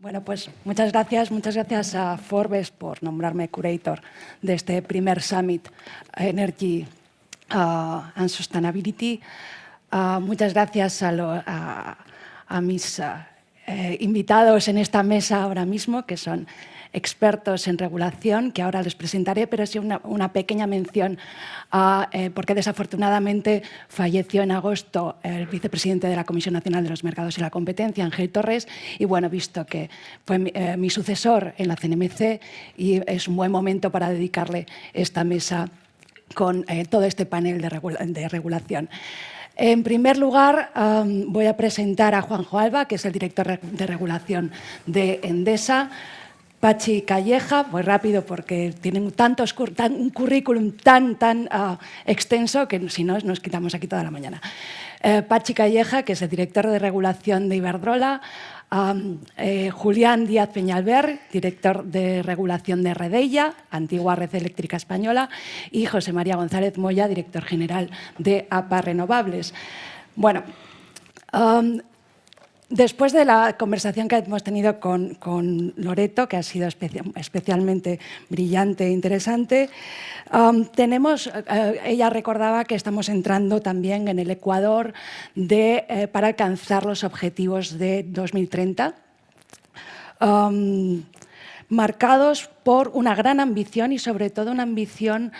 Bueno, pues muchas gracias a Forbes por nombrarme curator de este primer Summit Energy and Sustainability. Muchas gracias a mis invitados en esta mesa ahora mismo, que son expertos en regulación, que ahora les presentaré, pero sí una pequeña mención, porque desafortunadamente falleció en agosto el vicepresidente de la Comisión Nacional de los Mercados y la Competencia, Ángel Torres, y bueno, visto que fue mi sucesor en la CNMC, y es un buen momento para dedicarle esta mesa con todo este panel de regulación. En primer lugar, voy a presentar a Juanjo Alba, que es el director de regulación de Endesa. Patxi Calleja, muy rápido porque tienen un currículum tan extenso que si no nos quitamos aquí toda la mañana. Patxi Calleja, que es el director de regulación de Iberdrola. Julián Díaz Peñalver, director de regulación de Redella, antigua Red Eléctrica Española, y José María González Moya, director general de APA Renovables. Bueno, después de la conversación que hemos tenido con Loreto, que ha sido especialmente brillante e interesante, ella recordaba que estamos entrando también en el ecuador para alcanzar los objetivos de 2030, marcados por una gran ambición y sobre todo una ambición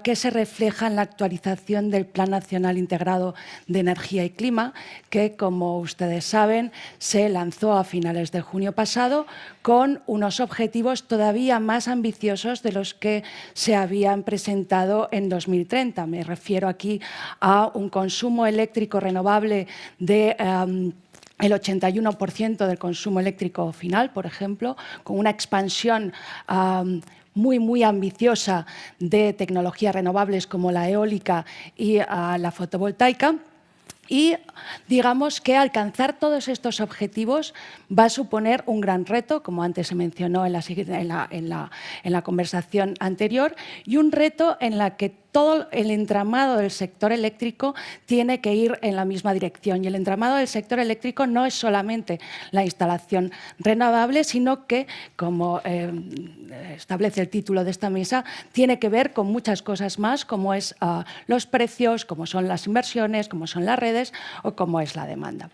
que se refleja en la actualización del Plan Nacional Integrado de Energía y Clima, que, como ustedes saben, se lanzó a finales de junio pasado con unos objetivos todavía más ambiciosos de los que se habían presentado en 2030. Me refiero aquí a un consumo eléctrico renovable de el 81% del consumo eléctrico final, por ejemplo, con una expansión muy ambiciosa de tecnologías renovables como la eólica y la fotovoltaica. Y digamos que alcanzar todos estos objetivos va a suponer un gran reto, como antes se mencionó en la conversación anterior, y un reto en la que todo el entramado del sector eléctrico tiene que ir en la misma dirección. Y el entramado del sector eléctrico no es solamente la instalación renovable, sino que, como establece el título de esta mesa, tiene que ver con muchas cosas más, como es los precios, como son las inversiones, como son las redes o como es la demanda.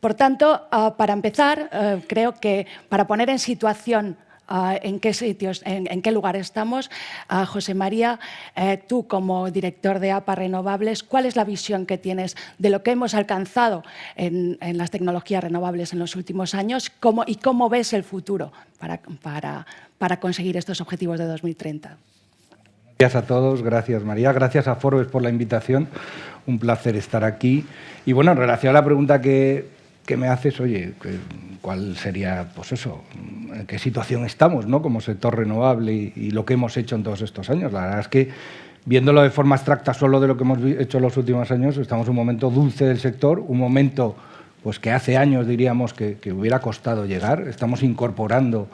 Por tanto, para empezar, creo que para poner en situación en qué lugar estamos, José María, tú como director de APA Renovables, ¿cuál es la visión que tienes de lo que hemos alcanzado en las tecnologías renovables en los últimos años y cómo ves el futuro para conseguir estos objetivos de 2030? Gracias a todos, gracias María, gracias a Forbes por la invitación, un placer estar aquí. Y bueno, en relación a la pregunta que me haces, oye, ¿cuál sería, pues eso, en qué situación estamos, ¿no?, como sector renovable y lo que hemos hecho en todos estos años? La verdad es que, viéndolo de forma abstracta solo de lo que hemos hecho en los últimos años, estamos en un momento dulce del sector, un momento pues que hace años diríamos que hubiera costado llegar. Estamos incorporando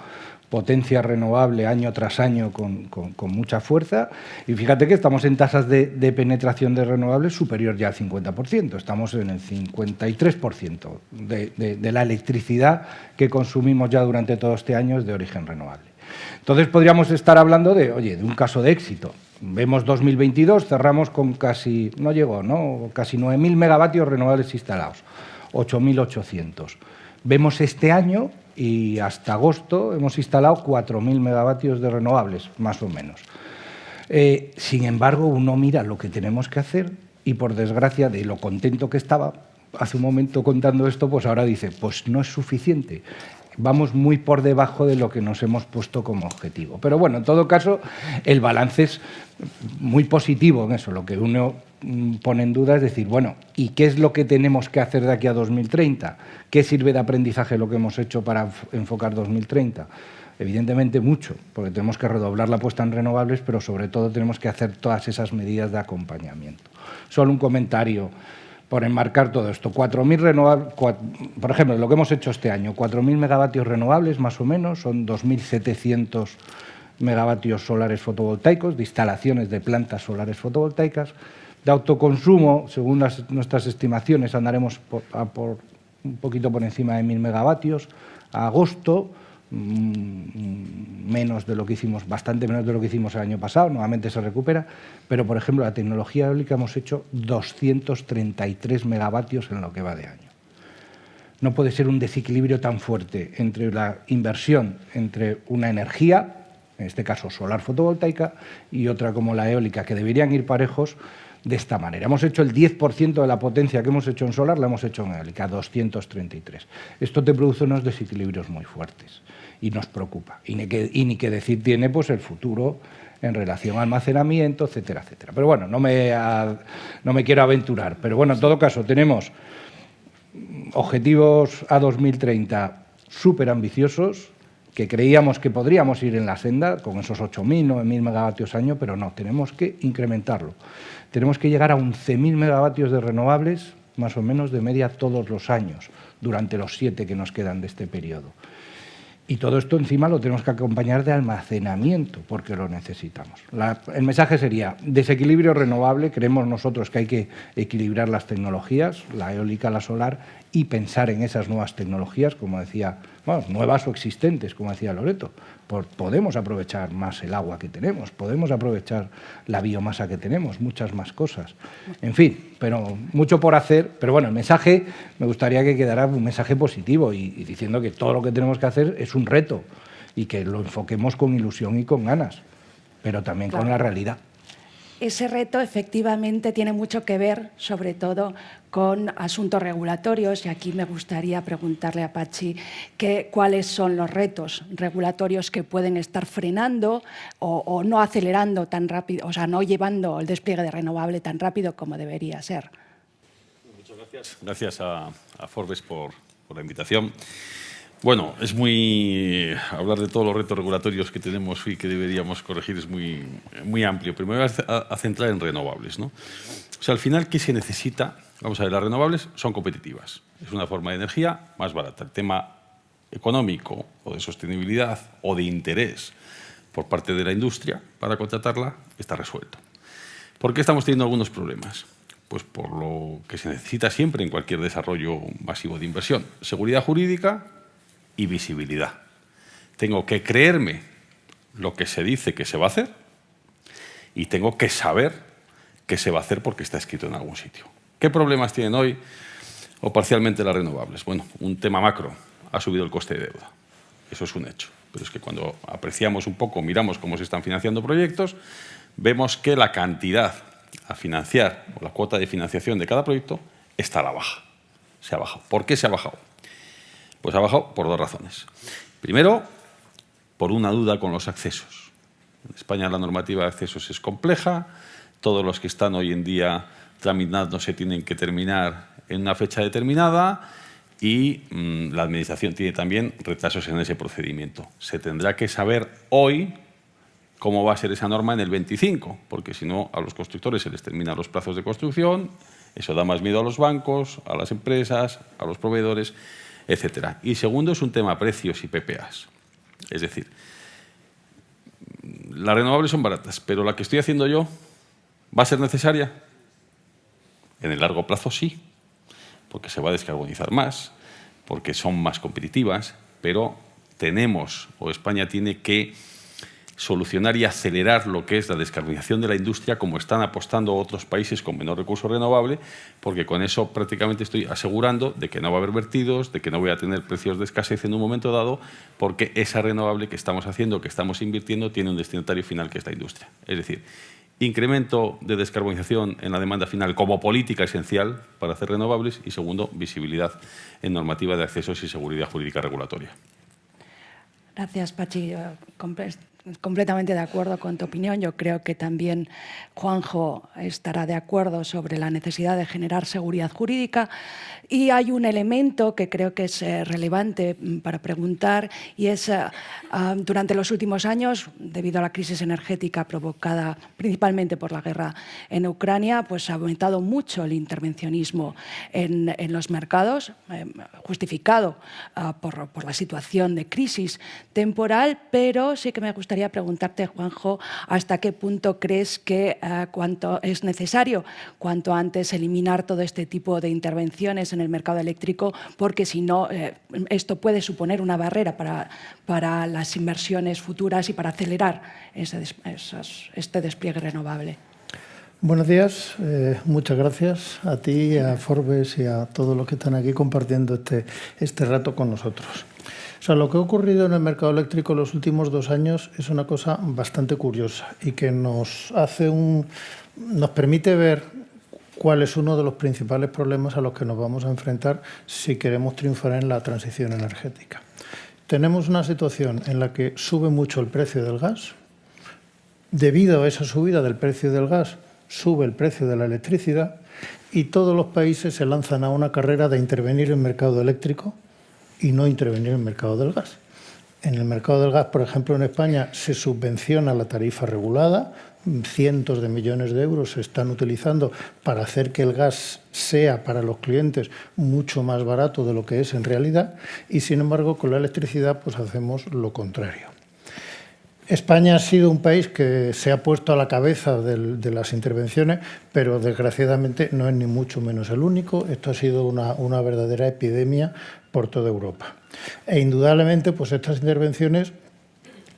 potencia renovable año tras año con mucha fuerza, y fíjate que estamos en tasas de penetración de renovables superior ya al 50%, estamos en el 53% de la electricidad que consumimos ya durante todo este año es de origen renovable. Entonces podríamos estar hablando de un caso de éxito. Vemos 2022, cerramos con casi 9.000 megavatios renovables instalados, 8.800. Vemos este año y hasta agosto hemos instalado 4.000 megavatios de renovables, más o menos. Sin embargo, uno mira lo que tenemos que hacer y, por desgracia, de lo contento que estaba hace un momento contando esto, pues ahora dice, pues no es suficiente. Vamos muy por debajo de lo que nos hemos puesto como objetivo. Pero bueno, en todo caso, el balance es muy positivo en eso. Lo que uno pone en duda es decir, bueno, ¿y qué es lo que tenemos que hacer de aquí a 2030? ¿Qué sirve de aprendizaje lo que hemos hecho para enfocar 2030? Evidentemente mucho, porque tenemos que redoblar la apuesta en renovables, pero sobre todo tenemos que hacer todas esas medidas de acompañamiento. Solo un comentario por enmarcar todo esto. 4.000 renovables, por ejemplo, lo que hemos hecho este año, 4.000 megavatios renovables más o menos, son 2.700 megavatios solares fotovoltaicos, de instalaciones de plantas solares fotovoltaicas. De autoconsumo, según nuestras estimaciones, andaremos por un poquito por encima de 1.000 megavatios, a agosto, menos de lo que hicimos, bastante menos de lo que hicimos el año pasado, nuevamente se recupera, pero por ejemplo la tecnología eólica hemos hecho 233 megavatios en lo que va de año. No puede ser un desequilibrio tan fuerte entre la inversión entre una energía, en este caso solar fotovoltaica, y otra como la eólica, que deberían ir parejos de esta manera. Hemos hecho el 10% de la potencia que hemos hecho en solar, la hemos hecho en eólica, 233. Esto te produce unos desequilibrios muy fuertes y nos preocupa. Y ni que decir tiene pues el futuro en relación a almacenamiento, etcétera, etcétera. Pero bueno, no me quiero aventurar. Pero bueno, en todo caso, tenemos objetivos a 2030 súper ambiciosos, que creíamos que podríamos ir en la senda con esos 8.000, 9.000 megavatios año, pero no, tenemos que incrementarlo. Tenemos que llegar a 11.000 megavatios de renovables, más o menos de media todos los años, durante los 7 que nos quedan de este periodo. Y todo esto encima lo tenemos que acompañar de almacenamiento, porque lo necesitamos. El mensaje sería, desequilibrio renovable, creemos nosotros que hay que equilibrar las tecnologías, la eólica, la solar, y pensar en esas nuevas tecnologías, como decía, bueno, nuevas o existentes, como decía Loreto. Podemos aprovechar más el agua que tenemos, podemos aprovechar la biomasa que tenemos, muchas más cosas. En fin, pero mucho por hacer. Pero bueno, el mensaje me gustaría que quedara un mensaje positivo y diciendo que todo lo que tenemos que hacer es un reto y que lo enfoquemos con ilusión y con ganas, pero también con la realidad. Ese reto efectivamente tiene mucho que ver, sobre todo, con asuntos regulatorios, y aquí me gustaría preguntarle a Patxi cuáles son los retos regulatorios que pueden estar frenando o no acelerando tan rápido, o sea, no llevando el despliegue de renovable tan rápido como debería ser. Muchas gracias. Gracias a Forbes por la invitación. Bueno, es hablar de todos los retos regulatorios que tenemos y que deberíamos corregir es muy amplio. Primero a centrar en renovables, ¿no? O sea, al final, ¿qué se necesita? Vamos a ver, las renovables son competitivas. Es una forma de energía más barata. El tema económico o de sostenibilidad o de interés por parte de la industria para contratarla está resuelto. ¿Por qué estamos teniendo algunos problemas? Pues por lo que se necesita siempre en cualquier desarrollo masivo de inversión. Seguridad jurídica y visibilidad. Tengo que creerme lo que se dice que se va a hacer y tengo que saber que se va a hacer porque está escrito en algún sitio. ¿Qué problemas tienen hoy o parcialmente las renovables? Bueno, un tema macro, ha subido el coste de deuda. Eso es un hecho. Pero es que cuando apreciamos un poco, miramos cómo se están financiando proyectos, vemos que la cantidad a financiar o la cuota de financiación de cada proyecto está a la baja. Se ha bajado. ¿Por qué se ha bajado? Pues ha bajado por dos razones. Primero, por una duda con los accesos. En España la normativa de accesos es compleja, todos los que están hoy en día tramitando se tienen que terminar en una fecha determinada y la Administración tiene también retrasos en ese procedimiento. Se tendrá que saber hoy cómo va a ser esa norma en el 25, porque si no a los constructores se les terminan los plazos de construcción, eso da más miedo a los bancos, a las empresas, a los proveedores, etcétera. Y segundo es un tema precios y PPAs. Es decir, las renovables son baratas, pero la que estoy haciendo yo, ¿va a ser necesaria? En el largo plazo sí, porque se va a descarbonizar más, porque son más competitivas, pero tenemos, o España tiene que solucionar y acelerar lo que es la descarbonización de la industria, como están apostando otros países con menor recurso renovable, porque con eso prácticamente estoy asegurando de que no va a haber vertidos, de que no voy a tener precios de escasez en un momento dado, porque esa renovable que estamos haciendo, que estamos invirtiendo, tiene un destinatario final que es la industria. Es decir, incremento de descarbonización en la demanda final como política esencial para hacer renovables y segundo, visibilidad en normativa de accesos y seguridad jurídica regulatoria. Gracias, Patxi. Completamente de acuerdo con tu opinión. Yo creo que también Juanjo estará de acuerdo sobre la necesidad de generar seguridad jurídica. Y hay un elemento que creo que es relevante para preguntar y es, durante los últimos años, debido a la crisis energética provocada principalmente por la guerra en Ucrania, pues ha aumentado mucho el intervencionismo en los mercados, justificado por la situación de crisis temporal, pero sí que me gustaría gustaría preguntarte, Juanjo, hasta qué punto crees que cuanto es necesario, cuanto antes eliminar todo este tipo de intervenciones en el mercado eléctrico, porque si no, esto puede suponer una barrera para las inversiones futuras y para acelerar este despliegue renovable. Buenos días, muchas gracias a ti, a Forbes y a todos los que están aquí compartiendo este rato con nosotros. O sea, lo que ha ocurrido en el mercado eléctrico en los últimos 2 años es una cosa bastante curiosa y que nos permite ver cuál es uno de los principales problemas a los que nos vamos a enfrentar si queremos triunfar en la transición energética. Tenemos una situación en la que sube mucho el precio del gas. Debido a esa subida del precio del gas, sube el precio de la electricidad y todos los países se lanzan a una carrera de intervenir en el mercado eléctrico y no intervenir en el mercado del gas. En el mercado del gas, por ejemplo, en España se subvenciona la tarifa regulada, cientos de millones de euros se están utilizando para hacer que el gas sea para los clientes mucho más barato de lo que es en realidad y, sin embargo, con la electricidad pues hacemos lo contrario. España ha sido un país que se ha puesto a la cabeza de las intervenciones, pero desgraciadamente no es ni mucho menos el único. Esto ha sido una verdadera epidemia por toda Europa. E indudablemente, pues estas intervenciones,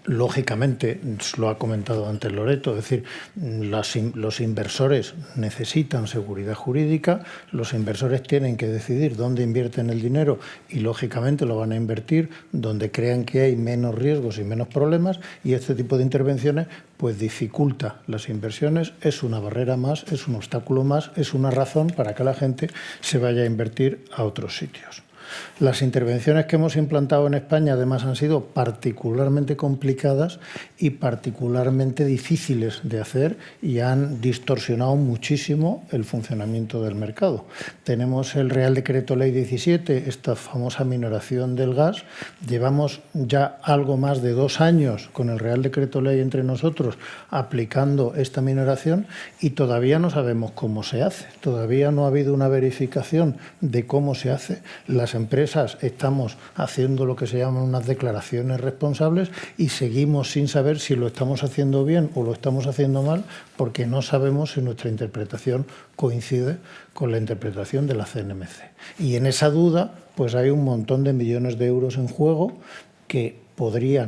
lógicamente, lo ha comentado antes Loreto, es decir, los inversores necesitan seguridad jurídica, los inversores tienen que decidir dónde invierten el dinero y, lógicamente, lo van a invertir donde crean que hay menos riesgos y menos problemas, y este tipo de intervenciones pues dificulta las inversiones, es una barrera más, es un obstáculo más, es una razón para que la gente se vaya a invertir a otros sitios. Las intervenciones que hemos implantado en España, además, han sido particularmente complicadas y particularmente difíciles de hacer y han distorsionado muchísimo el funcionamiento del mercado. Tenemos el Real Decreto Ley 17, esta famosa minoración del gas. Llevamos ya algo más de 2 años con el Real Decreto Ley entre nosotros aplicando esta minoración y todavía no sabemos cómo se hace. Todavía no ha habido una verificación de cómo se hace. Las empresas estamos haciendo lo que se llaman unas declaraciones responsables y seguimos sin saber si lo estamos haciendo bien o lo estamos haciendo mal porque no sabemos si nuestra interpretación coincide con la interpretación de la CNMC. Y en esa duda pues hay un montón de millones de euros en juego que podría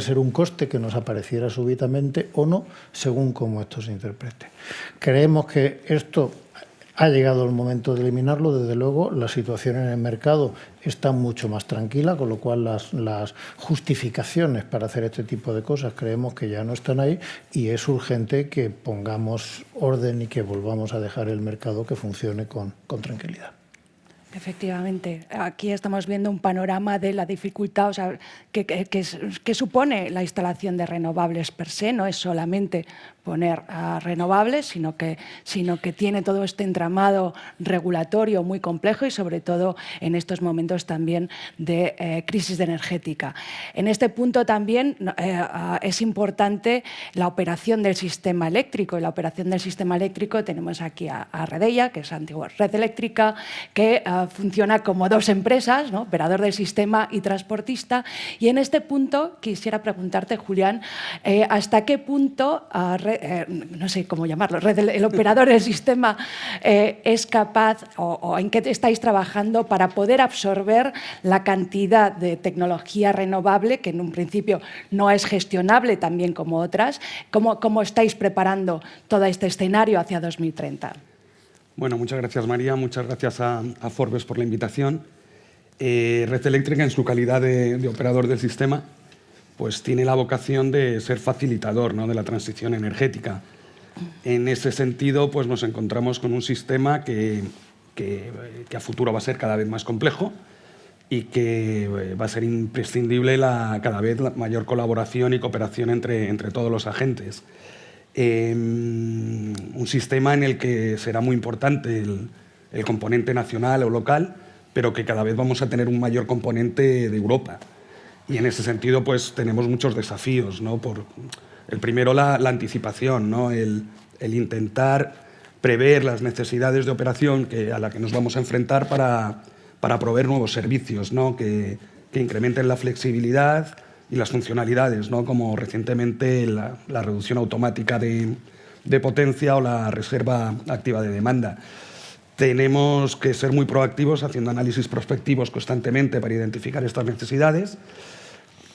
ser un coste que nos apareciera súbitamente o no, según cómo esto se interprete. Creemos que esto ha llegado el momento de eliminarlo. Desde luego, la situación en el mercado está mucho más tranquila, con lo cual las justificaciones para hacer este tipo de cosas creemos que ya no están ahí y es urgente que pongamos orden y que volvamos a dejar el mercado que funcione con tranquilidad. Efectivamente, aquí estamos viendo un panorama de la dificultad, o sea, que supone la instalación de renovables per se. No es solamente poner renovables, sino que tiene todo este entramado regulatorio muy complejo y, sobre todo, en estos momentos también de crisis energética. En este punto también es importante la operación del sistema eléctrico. En la operación del sistema eléctrico tenemos aquí a Redella, que es antigua Red Eléctrica, que funciona como 2 empresas, ¿no? Operador del sistema y transportista. Y en este punto quisiera preguntarte, Julián, ¿hasta qué punto, no sé cómo llamarlo, el operador del sistema es capaz o en qué estáis trabajando para poder absorber la cantidad de tecnología renovable que en un principio no es gestionable tan bien como otras? ¿Cómo estáis preparando todo este escenario hacia 2030? Bueno, muchas gracias, María. Muchas gracias a Forbes por la invitación. Red Eléctrica, en su calidad de operador del sistema, pues tiene la vocación de ser facilitador, ¿no?, de la transición energética. En ese sentido, pues nos encontramos con un sistema que a futuro va a ser cada vez más complejo y que va a ser imprescindible cada vez la mayor colaboración y cooperación entre todos los agentes. Un sistema en el que será muy importante el componente nacional o local, pero que cada vez vamos a tener un mayor componente de Europa. Y en ese sentido pues tenemos muchos desafíos, ¿no? El primero, la anticipación, ¿no? El intentar prever las necesidades de operación a la que nos vamos a enfrentar para proveer nuevos servicios, ¿no? que incrementen la flexibilidad, las funcionalidades, ¿no? Como recientemente la reducción automática de potencia o la reserva activa de demanda. Tenemos que ser muy proactivos haciendo análisis prospectivos constantemente para identificar estas necesidades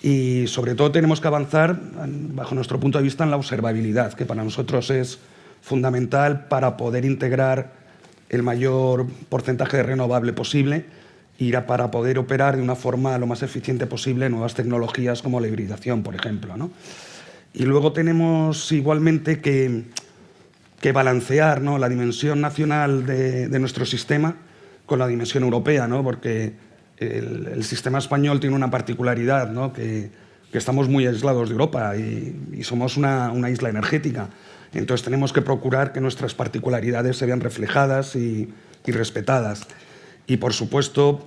y sobre todo tenemos que avanzar, bajo nuestro punto de vista, en la observabilidad, que para nosotros es fundamental para poder integrar el mayor porcentaje de renovable posible y para poder operar de una forma lo más eficiente posible nuevas tecnologías como la hibridación, por ejemplo, ¿no? Y luego tenemos igualmente que balancear, ¿no?, la dimensión nacional de nuestro sistema con la dimensión europea, ¿no? Porque el sistema español tiene una particularidad, ¿no?, que estamos muy aislados de Europa y somos una isla energética. Entonces tenemos que procurar que nuestras particularidades se vean reflejadas y respetadas. Y, por supuesto,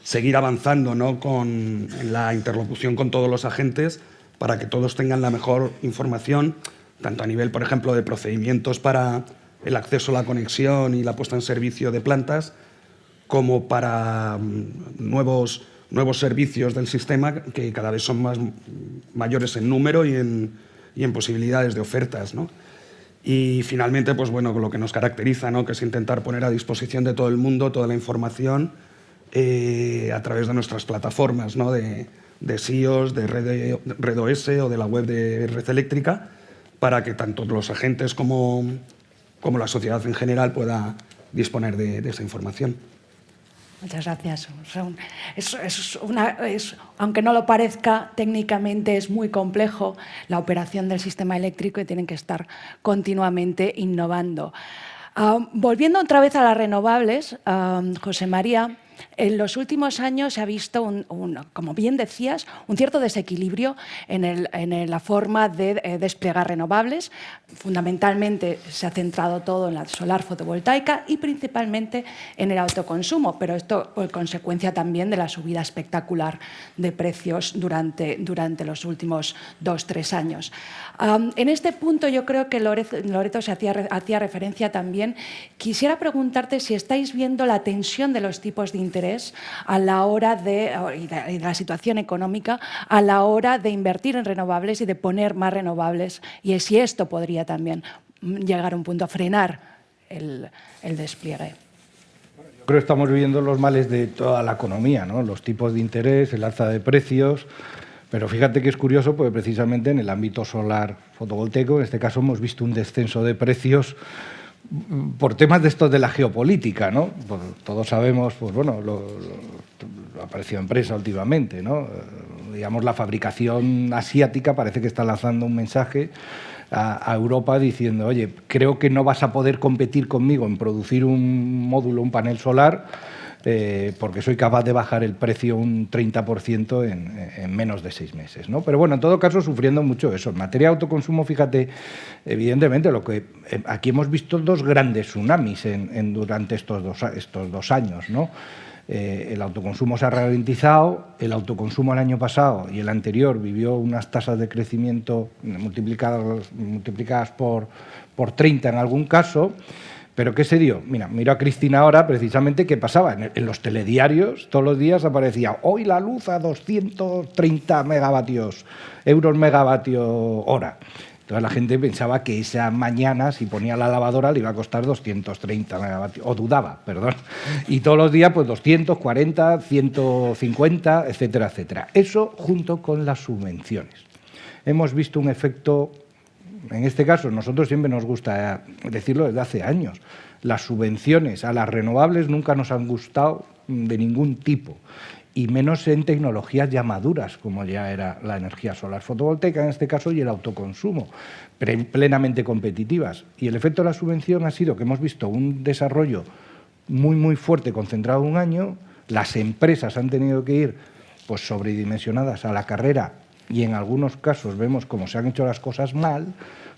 seguir avanzando, ¿no?, en la interlocución con todos los agentes para que todos tengan la mejor información, tanto a nivel, por ejemplo, de procedimientos para el acceso a la conexión y la puesta en servicio de plantas, como para nuevos servicios del sistema que cada vez son mayores en número y en posibilidades de ofertas, ¿no? Y finalmente, pues bueno, lo que nos caracteriza, ¿no?, que es intentar poner a disposición de todo el mundo toda la información a través de nuestras plataformas, ¿no?, de SIOS, de Red OS o de la web de Red Eléctrica, para que tanto los agentes como la sociedad en general pueda disponer de esa información. Muchas gracias. Aunque no lo parezca, técnicamente es muy complejo la operación del sistema eléctrico y tienen que estar continuamente innovando. Volviendo otra vez a las renovables, José María, en los últimos años se ha visto, como bien decías, un cierto desequilibrio en la forma de desplegar renovables. Fundamentalmente se ha centrado todo en la solar fotovoltaica y principalmente en el autoconsumo, pero esto por consecuencia también de la subida espectacular de precios durante los últimos 2-3 años. En este punto yo creo que Loreto se hacía referencia también. Quisiera preguntarte si estáis viendo la tensión de los tipos de interés a la hora y de la situación económica a la hora de invertir en renovables y de poner más renovables, y si esto podría también llegar a un punto a frenar el despliegue. Yo creo que estamos viviendo los males de toda la economía, ¿no? Los tipos de interés, el alza de precios, pero fíjate que es curioso porque precisamente en el ámbito solar fotovoltaico, en este caso hemos visto un descenso de precios por temas de estos de la geopolítica, ¿no? Pues todos sabemos, pues bueno, lo ha aparecido empresa últimamente, ¿no? Digamos, la fabricación asiática parece que está lanzando un mensaje a Europa diciendo, oye, creo que no vas a poder competir conmigo en producir un módulo, un panel solar, porque soy capaz de bajar el precio un 30% en menos de 6 meses, ¿no? Pero bueno, en todo caso, sufriendo mucho eso. En materia de autoconsumo, fíjate, evidentemente, aquí hemos visto 2 grandes tsunamis durante estos dos años, ¿no? El autoconsumo se ha ralentizado, el autoconsumo el año pasado y el anterior vivió unas tasas de crecimiento multiplicadas por 30 en algún caso. ¿Pero qué se dio? Mira a Cristina ahora, precisamente, ¿qué pasaba? En los telediarios todos los días aparecía hoy la luz a 230 euros megavatio hora. Entonces la gente pensaba que esa mañana, si ponía la lavadora, le iba a costar 230 megavatios, o dudaba, perdón. Y todos los días, pues 240, 150, etcétera, etcétera. Eso junto con las subvenciones. Hemos visto un efecto. En este caso, nosotros siempre nos gusta decirlo desde hace años, las subvenciones a las renovables nunca nos han gustado de ningún tipo, y menos en tecnologías ya maduras, como ya era la energía solar fotovoltaica en este caso y el autoconsumo, plenamente competitivas. Y el efecto de la subvención ha sido que hemos visto un desarrollo muy, muy fuerte, concentrado en un año, las empresas han tenido que ir pues, sobredimensionadas a la carrera, y en algunos casos vemos cómo se han hecho las cosas mal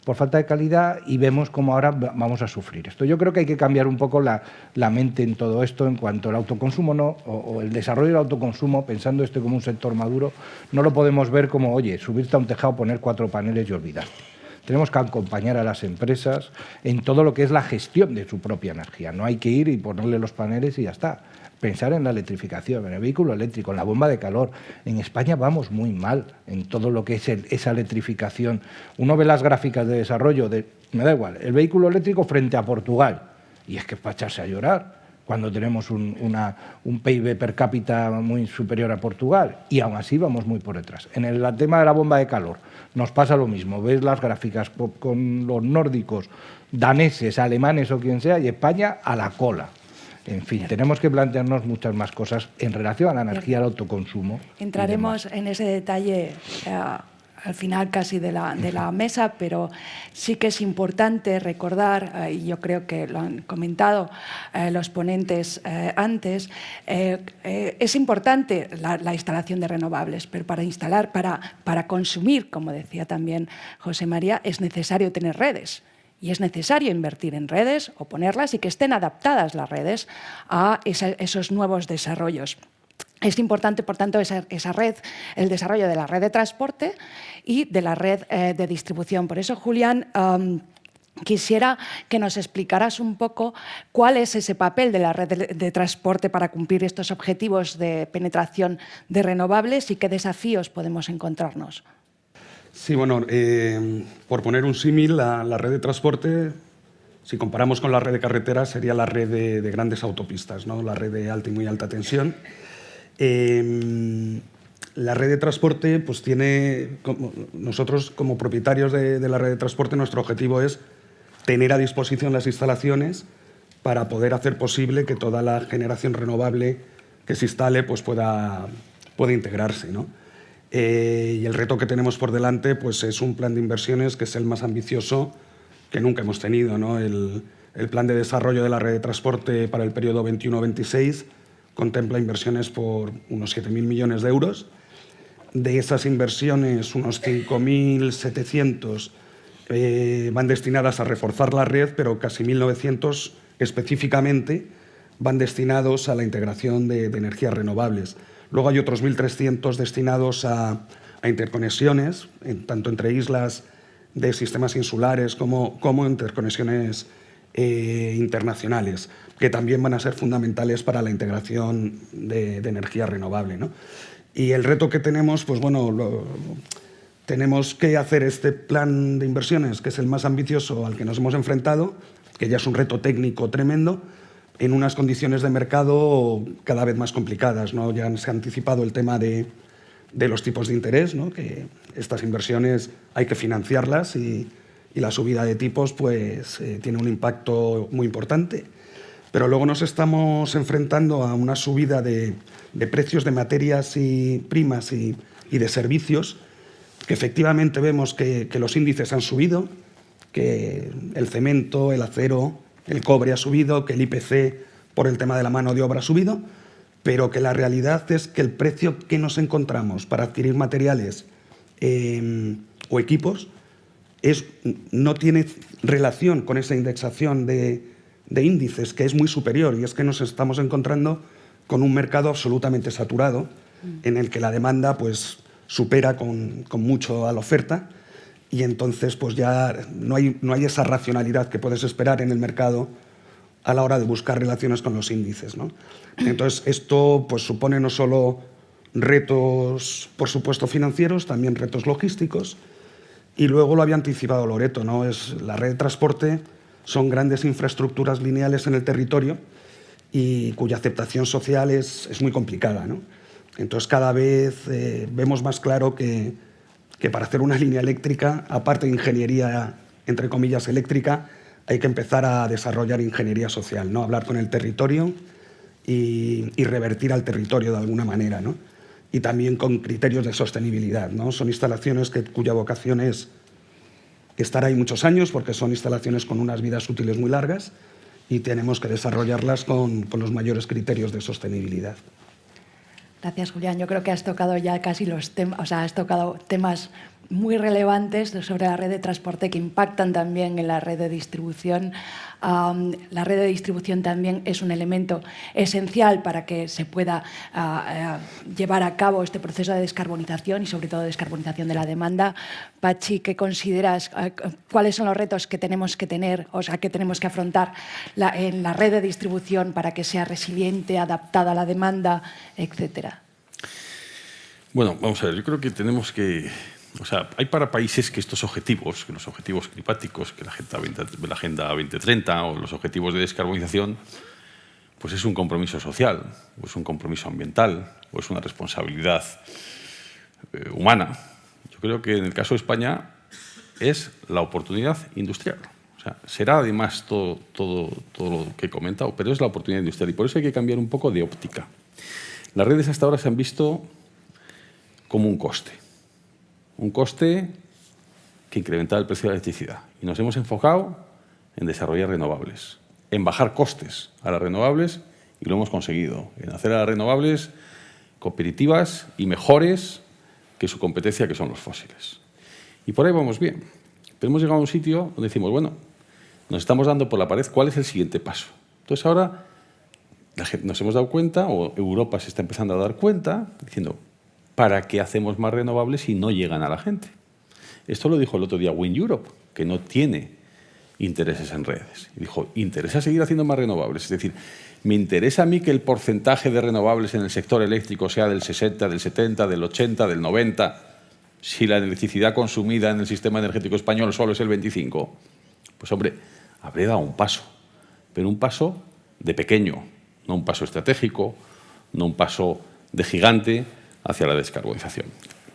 por falta de calidad y vemos cómo ahora vamos a sufrir esto. Yo creo que hay que cambiar un poco la mente en todo esto en cuanto al autoconsumo o el desarrollo del autoconsumo, pensando esto como un sector maduro, no lo podemos ver como, oye, subirte a un tejado, poner 4 paneles y olvidarte. tenemos que acompañar a las empresas en todo lo que es la gestión de su propia energía. No hay que ir y ponerle los paneles y ya está. Pensar en la electrificación, en el vehículo eléctrico, en la bomba de calor. En España vamos muy mal en todo lo que es esa electrificación. Uno ve las gráficas de desarrollo, me da igual, el vehículo eléctrico frente a Portugal. Y es que es para echarse a llorar cuando tenemos un PIB per cápita muy superior a Portugal. Y aún así vamos muy por detrás. En el tema de la bomba de calor nos pasa lo mismo. Ves las gráficas con los nórdicos, daneses, alemanes o quien sea, y España a la cola. En fin, tenemos que plantearnos muchas más cosas en relación a la energía, al autoconsumo. Entraremos en ese detalle al final casi de la mesa, pero sí que es importante recordar, y yo creo que lo han comentado los ponentes antes, es importante la instalación de renovables, pero para instalar, para consumir, como decía también José María, es necesario tener redes. Y es necesario invertir en redes o ponerlas y que estén adaptadas las redes a esos nuevos desarrollos. Es importante, por tanto, esa red, el desarrollo de la red de transporte y de la red de distribución. Por eso, Julián, quisiera que nos explicaras un poco cuál es ese papel de la red de transporte para cumplir estos objetivos de penetración de renovables y qué desafíos podemos encontrarnos. Sí, bueno, por poner un símil, la red de transporte, si comparamos con la red de carreteras, sería la red de grandes autopistas, ¿no? La red de alta y muy alta tensión. La red de transporte, pues nosotros como propietarios de la red de transporte, nuestro objetivo es tener a disposición las instalaciones para poder hacer posible que toda la generación renovable que se instale pues pueda integrarse, ¿no? Y el reto que tenemos por delante pues es un plan de inversiones que es el más ambicioso que nunca hemos tenido, ¿no? El plan de desarrollo de la red de transporte para el periodo 21-26 contempla inversiones por unos 7.000 millones de euros. De esas inversiones, unos 5.700 van destinadas a reforzar la red, pero casi 1.900 específicamente van destinados a la integración de energías renovables. Luego hay otros 1.300 destinados a interconexiones, tanto entre islas de sistemas insulares como interconexiones internacionales, que también van a ser fundamentales para la integración de energía renovable, ¿no? Y el reto que tenemos, pues bueno, tenemos que hacer este plan de inversiones, que es el más ambicioso al que nos hemos enfrentado, que ya es un reto técnico tremendo, en unas condiciones de mercado cada vez más complicadas, ¿no? Ya se ha anticipado el tema de los tipos de interés, ¿no? Que estas inversiones hay que financiarlas y la subida de tipos pues, tiene un impacto muy importante. Pero luego nos estamos enfrentando a una subida de precios de materias primas y de servicios, que efectivamente vemos que los índices han subido, que el cemento, el acero, el cobre ha subido, que el IPC por el tema de la mano de obra ha subido, pero que la realidad es que el precio que nos encontramos para adquirir materiales o equipos no tiene relación con esa indexación de índices, que es muy superior, y es que nos estamos encontrando con un mercado absolutamente saturado, en el que la demanda pues, supera con mucho a la oferta, y entonces pues ya no hay esa racionalidad que puedes esperar en el mercado a la hora de buscar relaciones con los índices, ¿no? Entonces esto pues, supone no solo retos, por supuesto, financieros, también retos logísticos, y luego lo había anticipado Loreto, ¿no? La red de transporte son grandes infraestructuras lineales en el territorio y cuya aceptación social es muy complicada, ¿no? Entonces cada vez vemos más claro que para hacer una línea eléctrica, aparte de ingeniería, entre comillas, eléctrica, hay que empezar a desarrollar ingeniería social, ¿no? Hablar con el territorio y revertir al territorio de alguna manera, ¿no? Y también con criterios de sostenibilidad, ¿no? Son instalaciones cuya vocación es estar ahí muchos años, porque son instalaciones con unas vidas útiles muy largas, y tenemos que desarrollarlas con los mayores criterios de sostenibilidad. Gracias, Julián. Yo creo que has tocado ya casi los temas, o sea, has tocado temas muy relevantes sobre la red de transporte que impactan también en la red de distribución. La red de distribución también es un elemento esencial para que se pueda llevar a cabo este proceso de descarbonización y sobre todo descarbonización de la demanda. Patxi, ¿qué consideras? ¿Cuáles son los retos que tenemos que tener, o sea, que tenemos que afrontar en la red de distribución para que sea resiliente, adaptada a la demanda, etcétera? Bueno, vamos a ver, yo creo que tenemos que... O sea, hay para países que estos objetivos, que los objetivos climáticos, que la Agenda 2030 o los objetivos de descarbonización, pues es un compromiso social, o es un compromiso ambiental, o es una responsabilidad humana. Yo creo que en el caso de España es la oportunidad industrial. O sea, será además todo lo que he comentado, pero es la oportunidad industrial y por eso hay que cambiar un poco de óptica. Las redes hasta ahora se han visto como un coste que incrementaba el precio de la electricidad. Y nos hemos enfocado en desarrollar renovables, en bajar costes a las renovables y lo hemos conseguido, en hacer a las renovables competitivas y mejores que su competencia, que son los fósiles. Y por ahí vamos bien. Pero hemos llegado a un sitio donde decimos, bueno, nos estamos dando por la pared, ¿cuál es el siguiente paso? Entonces ahora nos hemos dado cuenta, o Europa se está empezando a dar cuenta, diciendo, ¿para qué hacemos más renovables si no llegan a la gente? Esto lo dijo el otro día Wind Europe, que no tiene intereses en redes. Y dijo, interesa seguir haciendo más renovables. Es decir, me interesa a mí que el porcentaje de renovables en el sector eléctrico sea del 60, del 70, del 80, del 90, si la electricidad consumida en el sistema energético español solo es el 25. Pues hombre, habré dado un paso, pero un paso de pequeño, no un paso estratégico, no un paso de gigante hacia la descarbonización.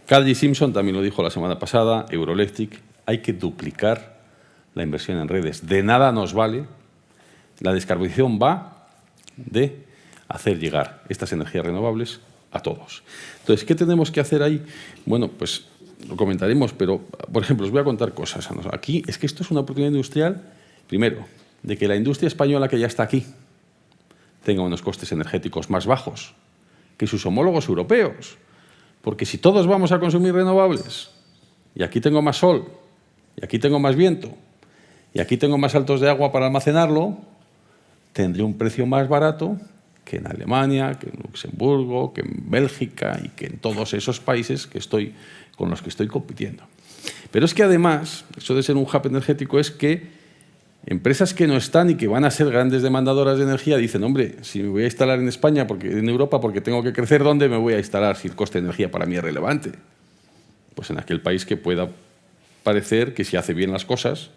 Kadri Simpson también lo dijo la semana pasada, Euroelectric, hay que duplicar la inversión en redes. De nada nos vale. La descarbonización va de hacer llegar estas energías renovables a todos. Entonces, ¿qué tenemos que hacer ahí? Bueno, pues lo comentaremos, pero, por ejemplo, os voy a contar cosas. Aquí es que esto es una oportunidad industrial, primero, de que la industria española que ya está aquí tenga unos costes energéticos más bajos que sus homólogos europeos. Porque si todos vamos a consumir renovables, y aquí tengo más sol, y aquí tengo más viento, y aquí tengo más saltos de agua para almacenarlo, tendré un precio más barato que en Alemania, que en Luxemburgo, que en Bélgica y que en todos esos países con los que estoy compitiendo. Pero es que además, eso de ser un hub energético es que empresas que no están y que van a ser grandes demandadoras de energía dicen, hombre, si me voy a instalar en España, en Europa, porque tengo que crecer, ¿dónde me voy a instalar si el coste de energía para mí es relevante? Pues en aquel país que pueda parecer que si hace bien las cosas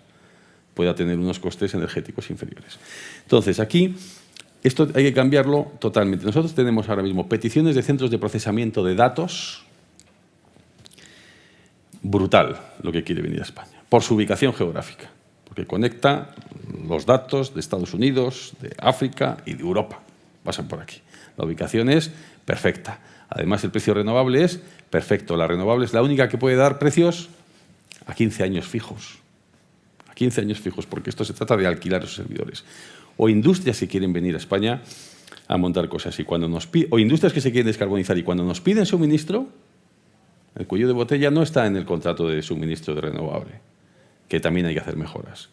pueda tener unos costes energéticos inferiores. Entonces, aquí esto hay que cambiarlo totalmente. Nosotros tenemos ahora mismo peticiones de centros de procesamiento de datos brutal lo que quiere venir a España, por su ubicación geográfica. Que conecta los datos de Estados Unidos, de África y de Europa. Pasan por aquí. La ubicación es perfecta. Además, el precio renovable es perfecto. La renovable es la única que puede dar precios a 15 años fijos. A 15 años fijos, porque esto se trata de alquilar esos servidores. O industrias que quieren venir a España a montar cosas. O industrias que se quieren descarbonizar y cuando nos piden suministro, el cuello de botella no está en el contrato de suministro de renovable, que también hay que hacer mejoras.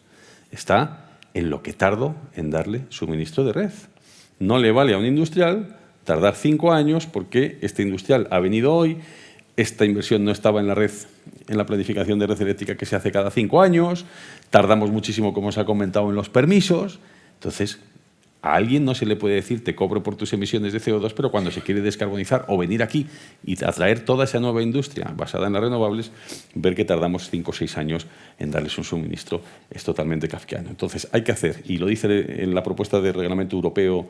Está en lo que tardo en darle suministro de red. No le vale a un industrial tardar 5 años porque este industrial ha venido hoy, esta inversión no estaba en la red, en la planificación de red eléctrica que se hace cada 5 años, tardamos muchísimo, como os ha comentado, en los permisos. Entonces, a alguien no se le puede decir te cobro por tus emisiones de CO2, pero cuando se quiere descarbonizar o venir aquí y atraer toda esa nueva industria basada en las renovables, ver que tardamos 5 o 6 años en darles un suministro es totalmente kafkiano. Entonces hay que hacer, y lo dice en la propuesta de reglamento europeo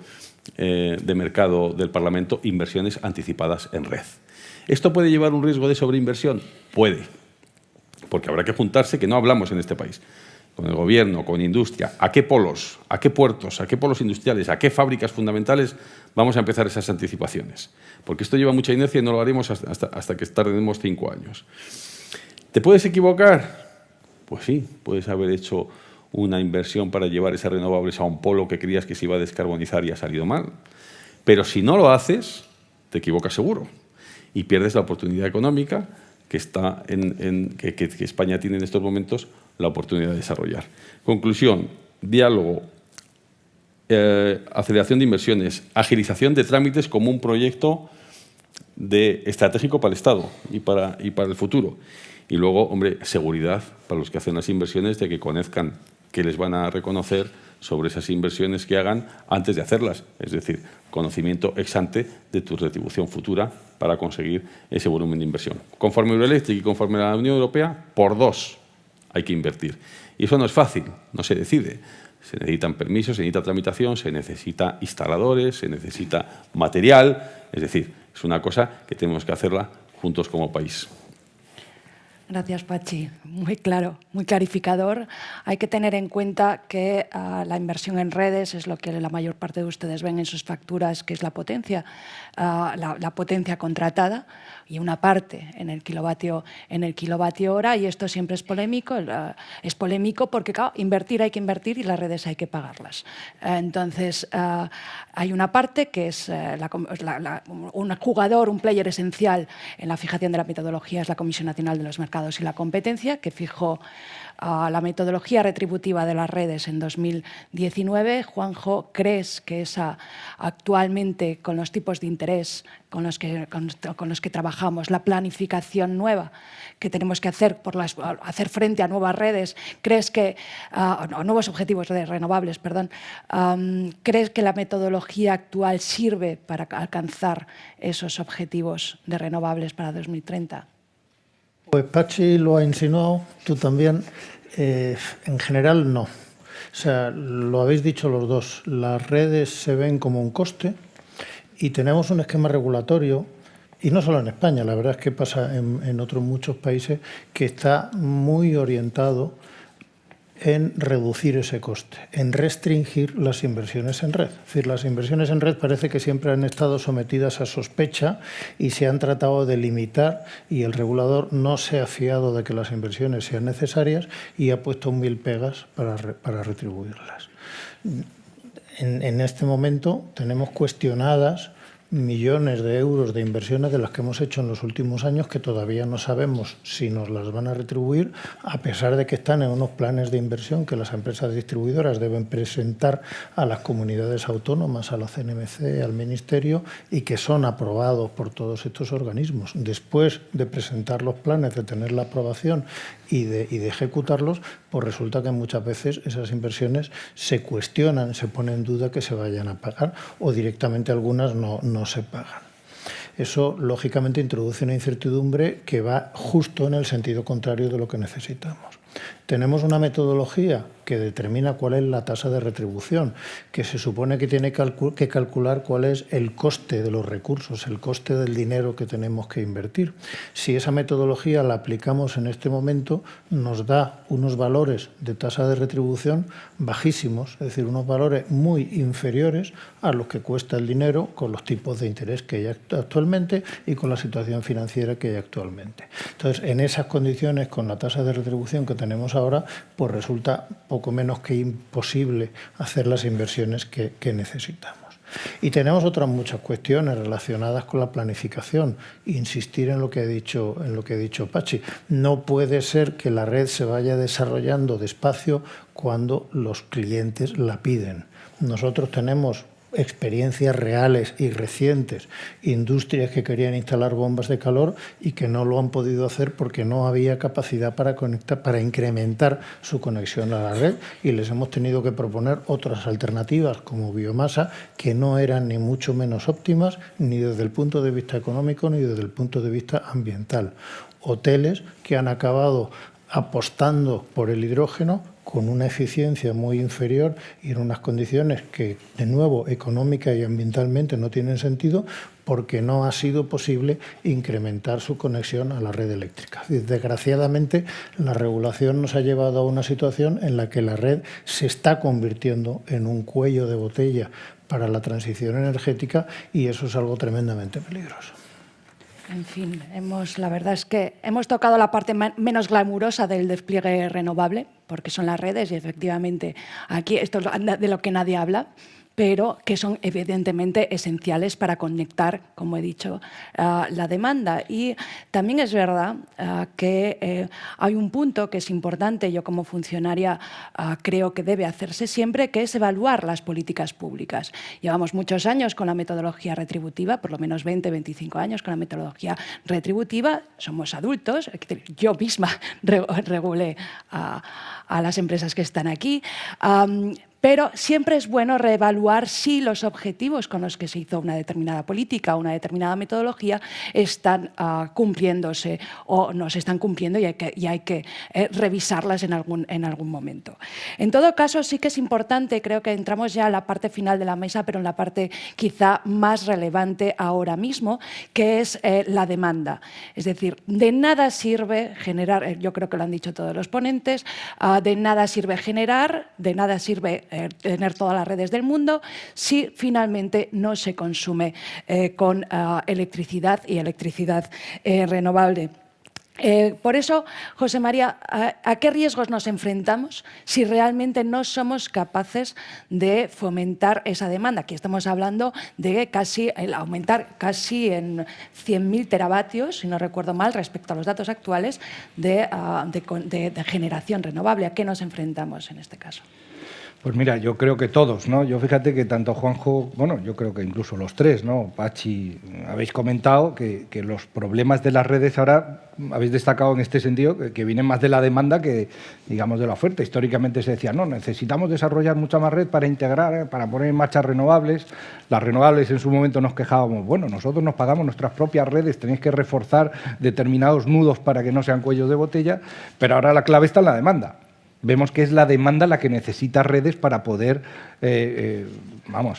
de mercado del Parlamento, inversiones anticipadas en red. ¿Esto puede llevar un riesgo de sobreinversión? Puede, porque habrá que juntarse, que no hablamos en este país, con el gobierno, con industria, a qué polos, a qué puertos, a qué polos industriales, a qué fábricas fundamentales vamos a empezar esas anticipaciones. Porque esto lleva mucha inercia y no lo haremos hasta que tardemos 5 años. ¿Te puedes equivocar? Pues sí, puedes haber hecho una inversión para llevar esas renovables a un polo que creías que se iba a descarbonizar y ha salido mal. Pero si no lo haces, te equivocas seguro y pierdes la oportunidad económica que España tiene en estos momentos la oportunidad de desarrollar. Conclusión, diálogo, aceleración de inversiones, agilización de trámites como un proyecto estratégico para el Estado y para el futuro. Y luego, hombre, seguridad para los que hacen las inversiones, de que conozcan que les van a reconocer sobre esas inversiones que hagan antes de hacerlas. Es decir, conocimiento ex ante de tu retribución futura para conseguir ese volumen de inversión. Conforme Euroelectric y conforme a la Unión Europea, por 2 hay que invertir. Y eso no es fácil, no se decide. Se necesitan permisos, se necesita tramitación, se necesita instaladores, se necesita material. Es decir, es una cosa que tenemos que hacerla juntos como país. Gracias, Pachi. Muy claro, muy clarificador. Hay que tener en cuenta que la inversión en redes es lo que la mayor parte de ustedes ven en sus facturas, que es la potencia, la potencia contratada, y una parte en el kilovatio hora, y esto siempre es polémico porque, claro, hay que invertir y las redes hay que pagarlas. Entonces, hay una parte que es un jugador, un player esencial en la fijación de la metodología, es la Comisión Nacional de los Mercados y la Competencia, que fijó la metodología retributiva de las redes en 2019. Juanjo, ¿crees que actualmente, con los tipos de interés con los que trabajamos, la planificación nueva que tenemos que hacer hacer frente a nuevas redes, crees que, a nuevos objetivos de renovables, perdón, crees que la metodología actual sirve para alcanzar esos objetivos de renovables para 2030? Pues Pachi lo ha insinuado, tú también. En general, no. O sea, lo habéis dicho los dos. Las redes se ven como un coste y tenemos un esquema regulatorio, y no solo en España, la verdad es que pasa en otros muchos países, que está muy orientado en reducir ese coste, en restringir las inversiones en red. Es decir, las inversiones en red parece que siempre han estado sometidas a sospecha y se han tratado de limitar, y el regulador no se ha fiado de que las inversiones sean necesarias y ha puesto 1000 pegas para retribuirlas. En este momento tenemos cuestionadas millones de euros de inversiones de las que hemos hecho en los últimos años, que todavía no sabemos si nos las van a retribuir, a pesar de que están en unos planes de inversión que las empresas distribuidoras deben presentar a las comunidades autónomas, a la CNMC, al Ministerio, y que son aprobados por todos estos organismos. Después de presentar los planes, de tener la aprobación y de ejecutarlos, pues resulta que muchas veces esas inversiones se cuestionan, se pone en duda que se vayan a pagar, o directamente algunas no se pagan. Eso, lógicamente, introduce una incertidumbre que va justo en el sentido contrario de lo que necesitamos. Tenemos una metodología que determina cuál es la tasa de retribución, que se supone que tiene que calcular cuál es el coste de los recursos, el coste del dinero que tenemos que invertir. Si esa metodología la aplicamos en este momento, nos da unos valores de tasa de retribución bajísimos, es decir, unos valores muy inferiores a los que cuesta el dinero con los tipos de interés que hay actualmente y con la situación financiera que hay actualmente. Entonces, en esas condiciones, con la tasa de retribución que tenemos ahora, pues resulta poco menos que imposible hacer las inversiones que necesitamos. Y tenemos otras muchas cuestiones relacionadas con la planificación. Insistir en lo que ha dicho Pachi. No puede ser que la red se vaya desarrollando despacio cuando los clientes la piden. Nosotros tenemos experiencias reales y recientes, industrias que querían instalar bombas de calor y que no lo han podido hacer porque no había capacidad para incrementar su conexión a la red, y les hemos tenido que proponer otras alternativas como biomasa, que no eran ni mucho menos óptimas ni desde el punto de vista económico ni desde el punto de vista ambiental. Hoteles que han acabado apostando por el hidrógeno con una eficiencia muy inferior y en unas condiciones que, de nuevo, económica y ambientalmente no tienen sentido, porque no ha sido posible incrementar su conexión a la red eléctrica. Desgraciadamente, la regulación nos ha llevado a una situación en la que la red se está convirtiendo en un cuello de botella para la transición energética, y eso es algo tremendamente peligroso. En fin, la verdad es que hemos tocado la parte menos glamurosa del despliegue renovable, porque son las redes, y efectivamente aquí esto es de lo que nadie habla. pero que son evidentemente esenciales para conectar, como he dicho, la demanda. Y también es verdad que hay un punto que es importante, yo como funcionaria creo que debe hacerse siempre, que es evaluar las políticas públicas. Llevamos muchos años con la metodología retributiva, por lo menos 20, 25 años con la metodología retributiva, somos adultos, yo misma regulé a las empresas que están aquí, pero siempre es bueno reevaluar si los objetivos con los que se hizo una determinada política o una determinada metodología están cumpliéndose o no se están cumpliendo y hay que revisarlas en algún momento. En todo caso, sí que es importante, creo que entramos ya a la parte final de la mesa, pero en la parte quizá más relevante ahora mismo, que es la demanda. Es decir, de nada sirve generar, yo creo que lo han dicho todos los ponentes, de nada sirve generar, de nada sirve tener todas las redes del mundo si finalmente no se consume con electricidad y electricidad renovable. Por eso, José María, ¿a qué riesgos nos enfrentamos si realmente no somos capaces de fomentar esa demanda? Aquí estamos hablando de aumentar casi en 100.000 teravatios, si no recuerdo mal, respecto a los datos actuales de generación renovable. ¿A qué nos enfrentamos en este caso? Pues mira, yo creo que todos, ¿no? Yo fíjate que tanto Juanjo, bueno, yo creo que incluso los tres, ¿no? Pachi, habéis comentado que los problemas de las redes ahora habéis destacado en este sentido que vienen más de la demanda que, digamos, de la oferta. Históricamente se decía, no, necesitamos desarrollar mucha más red para integrar, para poner en marcha renovables. Las renovables en su momento nos quejábamos, bueno, nosotros nos pagamos nuestras propias redes, tenéis que reforzar determinados nudos para que no sean cuellos de botella, pero ahora la clave está en la demanda. Vemos que es la demanda la que necesita redes para poder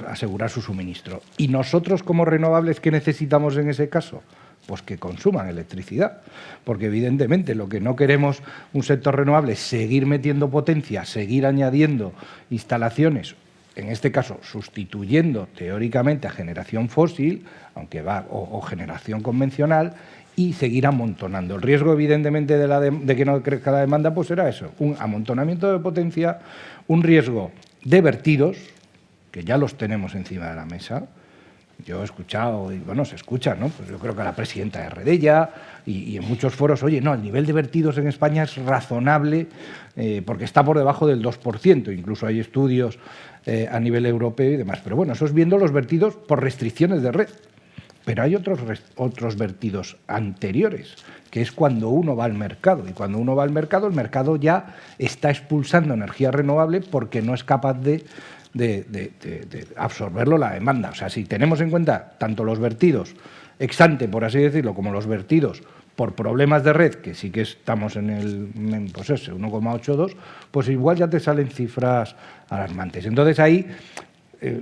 asegurar su suministro. ¿Y nosotros como renovables qué necesitamos en ese caso? Pues que consuman electricidad, porque evidentemente lo que no queremos un sector renovable es seguir metiendo potencia, seguir añadiendo instalaciones, en este caso sustituyendo teóricamente a generación fósil, aunque va o generación convencional, y seguir amontonando. El riesgo, evidentemente, de que no crezca la demanda, pues era eso, un amontonamiento de potencia, un riesgo de vertidos, que ya los tenemos encima de la mesa. Yo he escuchado, y bueno, se escucha, ¿no? Pues yo creo que la presidenta de Redella y en muchos foros, oye, no, el nivel de vertidos en España es razonable porque está por debajo del 2%, incluso hay estudios a nivel europeo y demás. Pero bueno, eso es viendo los vertidos por restricciones de red. Pero hay otros vertidos anteriores, que es cuando uno va al mercado. Y cuando uno va al mercado, el mercado ya está expulsando energía renovable porque no es capaz de absorberlo la demanda. O sea, si tenemos en cuenta tanto los vertidos ex ante, por así decirlo, como los vertidos por problemas de red, que sí que estamos en el pues ese, 1,82, pues igual ya te salen cifras alarmantes. Entonces ahí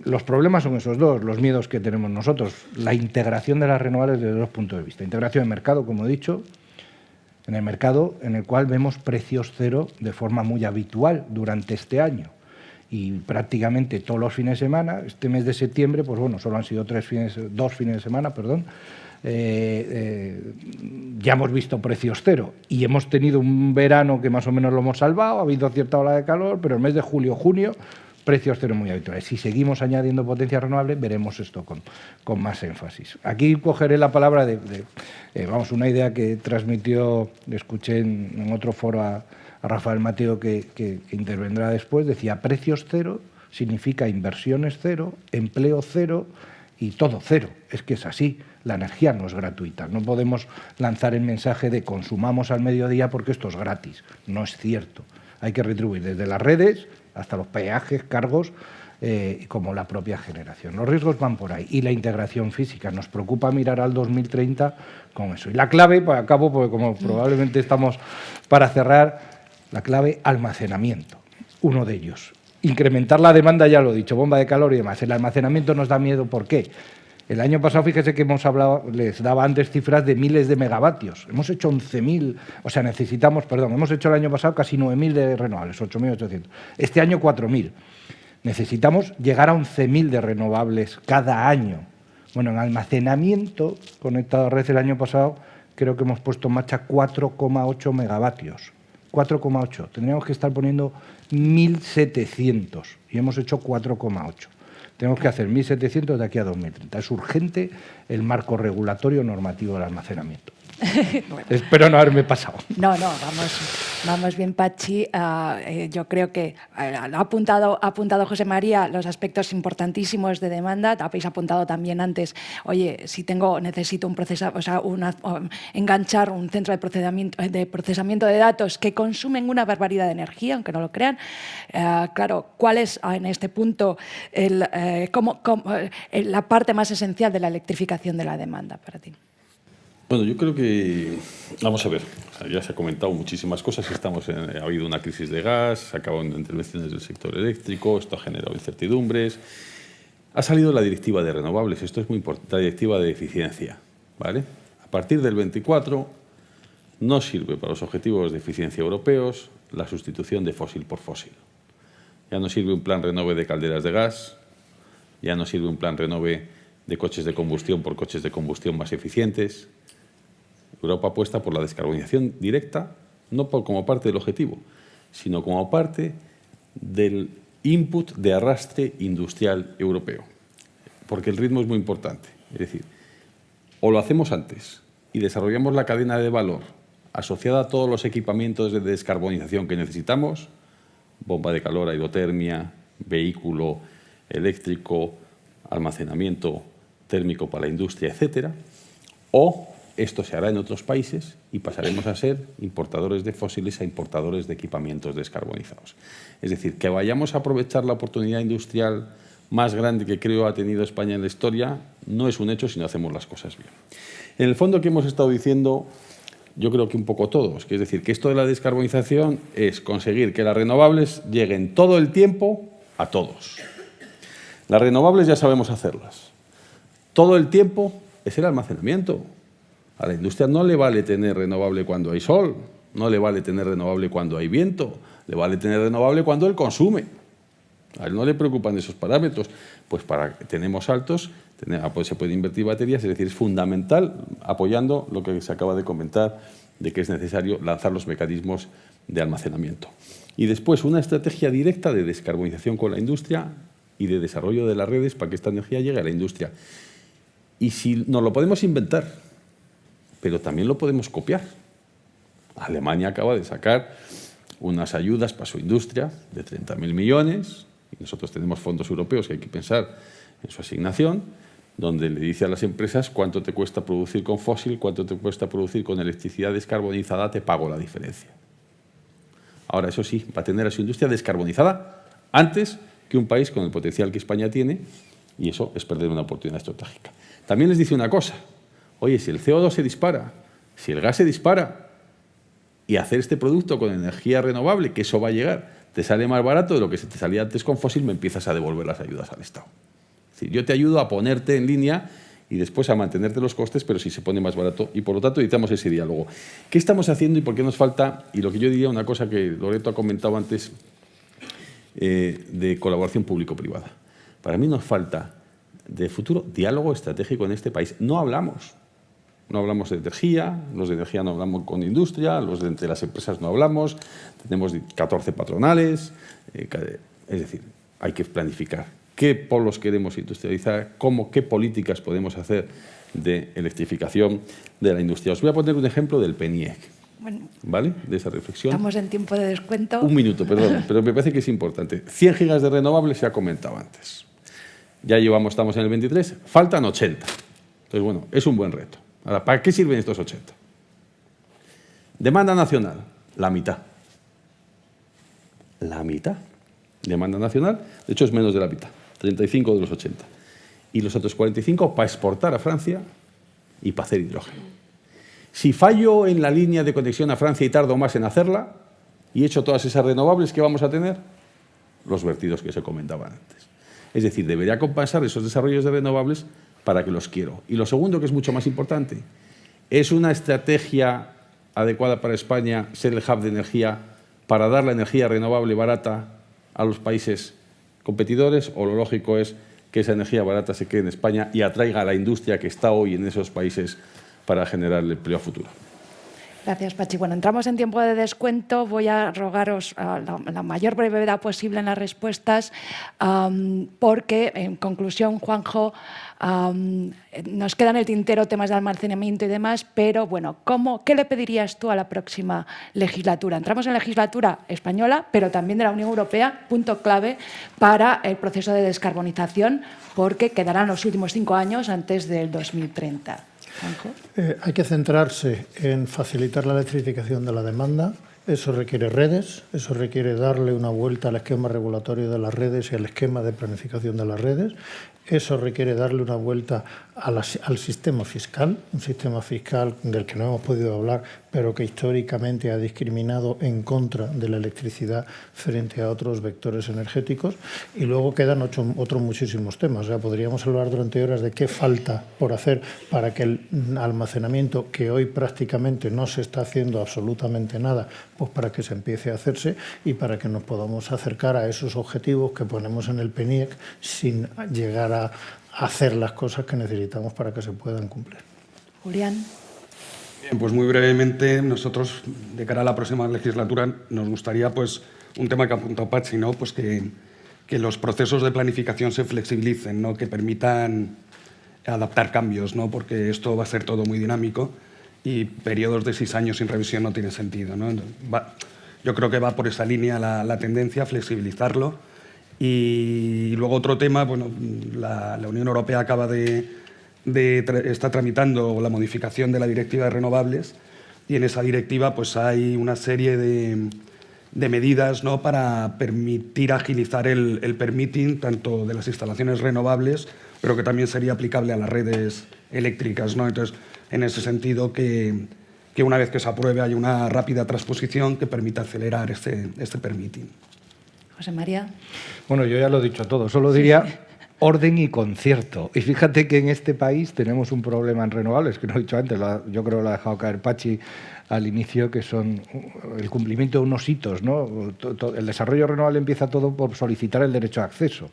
los problemas son esos dos, los miedos que tenemos nosotros. La integración de las renovables desde dos puntos de vista. Integración de mercado, como he dicho, en el mercado en el cual vemos precios cero de forma muy habitual durante este año. Y prácticamente todos los fines de semana, este mes de septiembre, pues bueno, solo han sido 2 fines de semana, perdón, ya hemos visto precios cero y hemos tenido un verano que más o menos lo hemos salvado, ha habido cierta ola de calor, pero el mes de julio, junio, precios cero muy habituales. Si seguimos añadiendo potencia renovable, veremos esto con más énfasis. Aquí cogeré la palabra vamos, una idea que transmitió, escuché en otro foro a Rafael Mateo que intervendrá después, decía precios cero significa inversiones cero, empleo cero y todo cero. Es que es así, la energía no es gratuita. No podemos lanzar el mensaje de consumamos al mediodía porque esto es gratis. No es cierto. Hay que retribuir desde las redes hasta los peajes, cargos, como la propia generación. Los riesgos van por ahí. Y la integración física. Nos preocupa mirar al 2030 con eso. Y la clave, pues acabo, porque como probablemente estamos para cerrar, la clave, almacenamiento. Uno de ellos. Incrementar la demanda, ya lo he dicho, bomba de calor y demás. El almacenamiento nos da miedo. ¿Por qué? El año pasado, fíjese que hemos hablado, les daba antes cifras de miles de megavatios. Hemos hecho 11.000, o sea, hemos hecho el año pasado casi 9.000 de renovables, 8.800. Este año 4.000. Necesitamos llegar a 11.000 de renovables cada año. Bueno, en almacenamiento conectado a red el año pasado, creo que hemos puesto en marcha 4,8 megavatios. 4,8. Tendríamos que estar poniendo 1.700 y hemos hecho 4,8. Tenemos que hacer 1.700 de aquí a 2030. Es urgente el marco regulatorio normativo del almacenamiento. Bueno. Espero no haberme pasado. No, vamos bien, Pachi. Yo creo que ha apuntado José María los aspectos importantísimos de demanda. Habéis apuntado también antes, oye, si necesito enganchar un centro de procesamiento de datos que consumen una barbaridad de energía, aunque no lo crean. Claro, ¿cuál es en este punto la parte más esencial de la electrificación de la demanda para ti? Bueno, yo creo que, vamos a ver, ya se ha comentado muchísimas cosas, ha habido una crisis de gas, se acaban intervenciones del sector eléctrico, esto ha generado incertidumbres, ha salido la directiva de renovables, esto es muy importante, la directiva de eficiencia, ¿vale? A partir del 24 no sirve para los objetivos de eficiencia europeos la sustitución de fósil por fósil. Ya no sirve un plan renove de calderas de gas, ya no sirve un plan renove de coches de combustión por coches de combustión más eficientes. Europa apuesta por la descarbonización directa, no como parte del objetivo, sino como parte del input de arrastre industrial europeo. Porque el ritmo es muy importante. Es decir, o lo hacemos antes y desarrollamos la cadena de valor asociada a todos los equipamientos de descarbonización que necesitamos, bomba de calor, aerotermia, vehículo eléctrico, almacenamiento térmico para la industria, etcétera, o esto se hará en otros países y pasaremos a ser importadores de fósiles a importadores de equipamientos descarbonizados. Es decir, que vayamos a aprovechar la oportunidad industrial más grande que creo ha tenido España en la historia no es un hecho si no hacemos las cosas bien. En el fondo, que hemos estado diciendo, yo creo que un poco todos, que es decir, que esto de la descarbonización es conseguir que las renovables lleguen todo el tiempo a todos. Las renovables ya sabemos hacerlas. Todo el tiempo es el almacenamiento. A la industria no le vale tener renovable cuando hay sol, no le vale tener renovable cuando hay viento, le vale tener renovable cuando él consume. A él no le preocupan esos parámetros. Pues para que tenemos altos, pues se pueden invertir baterías, es decir, es fundamental, apoyando lo que se acaba de comentar, de que es necesario lanzar los mecanismos de almacenamiento. Y después una estrategia directa de descarbonización con la industria y de desarrollo de las redes para que esta energía llegue a la industria. Y si nos lo podemos inventar, pero también lo podemos copiar. Alemania acaba de sacar unas ayudas para su industria de 30.000 millones, y nosotros tenemos fondos europeos que hay que pensar en su asignación, donde le dice a las empresas cuánto te cuesta producir con fósil, cuánto te cuesta producir con electricidad descarbonizada, te pago la diferencia. Ahora, eso sí, va a tener a su industria descarbonizada antes que un país con el potencial que España tiene, y eso es perder una oportunidad estratégica. También les dice una cosa. Oye, si el CO2 se dispara, si el gas se dispara, y hacer este producto con energía renovable, que eso va a llegar, te sale más barato de lo que se te salía antes con fósil, me empiezas a devolver las ayudas al Estado. Es decir, yo te ayudo a ponerte en línea y después a mantenerte los costes, pero si se pone más barato, y por lo tanto necesitamos ese diálogo. ¿Qué estamos haciendo y por qué nos falta? Y lo que yo diría, una cosa que Loreto ha comentado antes, de colaboración público-privada. Para mí nos falta, de futuro, diálogo estratégico en este país. No hablamos de energía, los de energía no hablamos con industria, los de entre las empresas no hablamos, tenemos 14 patronales, es decir, hay que planificar qué polos queremos industrializar, qué políticas podemos hacer de electrificación de la industria. Os voy a poner un ejemplo del PENIEC, bueno, ¿vale? De esa reflexión. Estamos en tiempo de descuento. Un minuto, perdón, pero me parece que es importante. 100 gigas de renovables se ha comentado antes. Ya estamos en el 23, faltan 80. Entonces, bueno, es un buen reto. Ahora, ¿para qué sirven estos 80? Demanda nacional, la mitad. La mitad. Demanda nacional, de hecho es menos de la mitad, 35 de los 80. Y los otros 45 para exportar a Francia y para hacer hidrógeno. Si fallo en la línea de conexión a Francia y tardo más en hacerla, y echo todas esas renovables, ¿qué vamos a tener? Los vertidos que se comentaban antes. Es decir, debería compensar esos desarrollos de renovables para que los quiero. Y lo segundo, que es mucho más importante, ¿es una estrategia adecuada para España ser el hub de energía para dar la energía renovable barata a los países competidores? ¿O lo lógico es que esa energía barata se quede en España y atraiga a la industria que está hoy en esos países para generar el empleo a futuro? Gracias, Pachi. Bueno, entramos en tiempo de descuento. Voy a rogaros la mayor brevedad posible en las respuestas, porque, en conclusión, Juanjo, nos quedan en el tintero temas de almacenamiento y demás, pero, bueno, ¿qué le pedirías tú a la próxima legislatura? Entramos en legislatura española, pero también de la Unión Europea, punto clave para el proceso de descarbonización, porque quedarán los últimos 5 años antes del 2030. Hay que centrarse en facilitar la electrificación de la demanda. Eso requiere redes, eso requiere darle una vuelta al esquema regulatorio de las redes y al esquema de planificación de las redes. Eso requiere darle una vuelta al sistema fiscal, un sistema fiscal del que no hemos podido hablar, pero que históricamente ha discriminado en contra de la electricidad frente a otros vectores energéticos. Y luego quedan otros muchísimos temas. O sea, podríamos hablar durante horas de qué falta por hacer para que el almacenamiento, que hoy prácticamente no se está haciendo absolutamente nada, pues para que se empiece a hacerse y para que nos podamos acercar a esos objetivos que ponemos en el PNIEC sin llegar a hacer las cosas que necesitamos para que se puedan cumplir. Julián. Bien, pues muy brevemente, nosotros, de cara a la próxima legislatura, nos gustaría, pues, un tema que ha apuntado Pachi, ¿no? Pues que los procesos de planificación se flexibilicen, ¿no? Que permitan adaptar cambios, ¿no? Porque esto va a ser todo muy dinámico y periodos de 6 años sin revisión no tiene sentido, ¿no? Yo creo que va por esa línea la tendencia a flexibilizarlo. Y luego otro tema, bueno, la Unión Europea acaba está tramitando la modificación de la Directiva de Renovables y en esa directiva pues hay una serie de medidas, ¿no? Para permitir agilizar el permitting tanto de las instalaciones renovables, pero que también sería aplicable a las redes eléctricas, ¿no? Entonces, en ese sentido, que una vez que se apruebe haya una rápida transposición que permita acelerar este permitting. José María. Bueno, yo ya lo he dicho todo, solo diría orden y concierto. Y fíjate que en este país tenemos un problema en renovables, que no he dicho antes, yo creo que lo ha dejado caer Pachi al inicio, que son el cumplimiento de unos hitos, ¿no? El desarrollo renovable empieza todo por solicitar el derecho a acceso.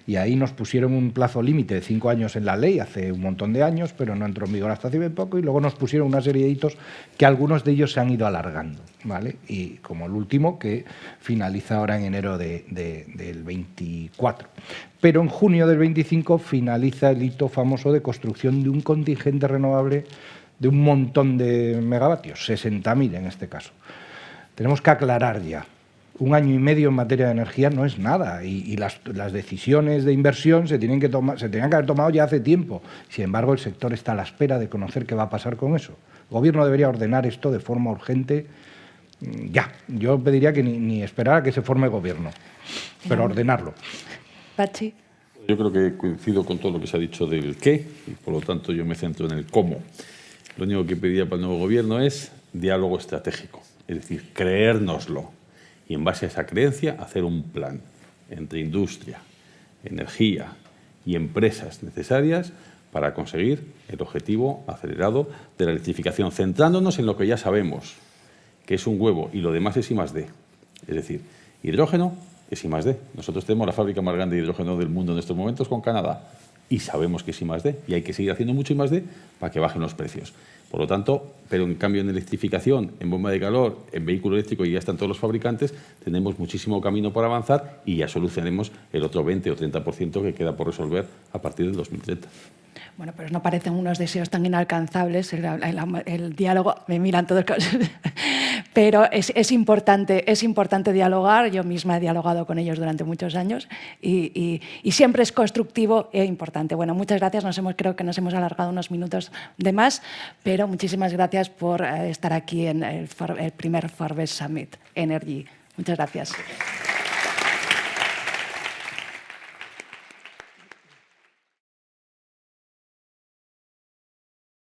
Y ahí nos pusieron un plazo límite de 5 años en la ley, hace un montón de años, pero no entró en vigor hasta hace bien poco, y luego nos pusieron una serie de hitos que algunos de ellos se han ido alargando, ¿vale? Y como el último, que finaliza ahora en enero del 24. Pero en junio del 25 finaliza el hito famoso de construcción de un contingente renovable de un montón de megavatios, 60.000 en este caso. Tenemos que aclarar ya, 1 año y medio en materia de energía no es nada y las decisiones de inversión se tenían que haber tomado ya hace tiempo. Sin embargo, el sector está a la espera de conocer qué va a pasar con eso. El Gobierno debería ordenar esto de forma urgente ya. Yo pediría que ni esperar a que se forme Gobierno, pero ordenarlo. Pachi. Yo creo que coincido con todo lo que se ha dicho del qué y, por lo tanto, yo me centro en el cómo. Lo único que pediría para el nuevo Gobierno es diálogo estratégico, es decir, creérnoslo y, en base a esa creencia, hacer un plan entre industria, energía y empresas necesarias para conseguir el objetivo acelerado de la electrificación, centrándonos en lo que ya sabemos, que es un huevo y lo demás es I+D. Es decir, hidrógeno es I+D. Nosotros tenemos la fábrica más grande de hidrógeno del mundo en estos momentos con Canadá y sabemos que es I+D y hay que seguir haciendo mucho I+D para que bajen los precios. Por lo tanto, pero en cambio en electrificación, en bomba de calor, en vehículo eléctrico, y ya están todos los fabricantes, tenemos muchísimo camino por avanzar y ya solucionaremos el otro 20 o 30% que queda por resolver a partir del 2030. Bueno, pero no parecen unos deseos tan inalcanzables, el diálogo, me miran todos, pero es importante dialogar. Yo misma he dialogado con ellos durante muchos años y siempre es constructivo e importante. Bueno, muchas gracias, creo que nos hemos alargado unos minutos de más, pero muchísimas gracias por estar aquí en el primer Forbes Summit Energy. Muchas gracias.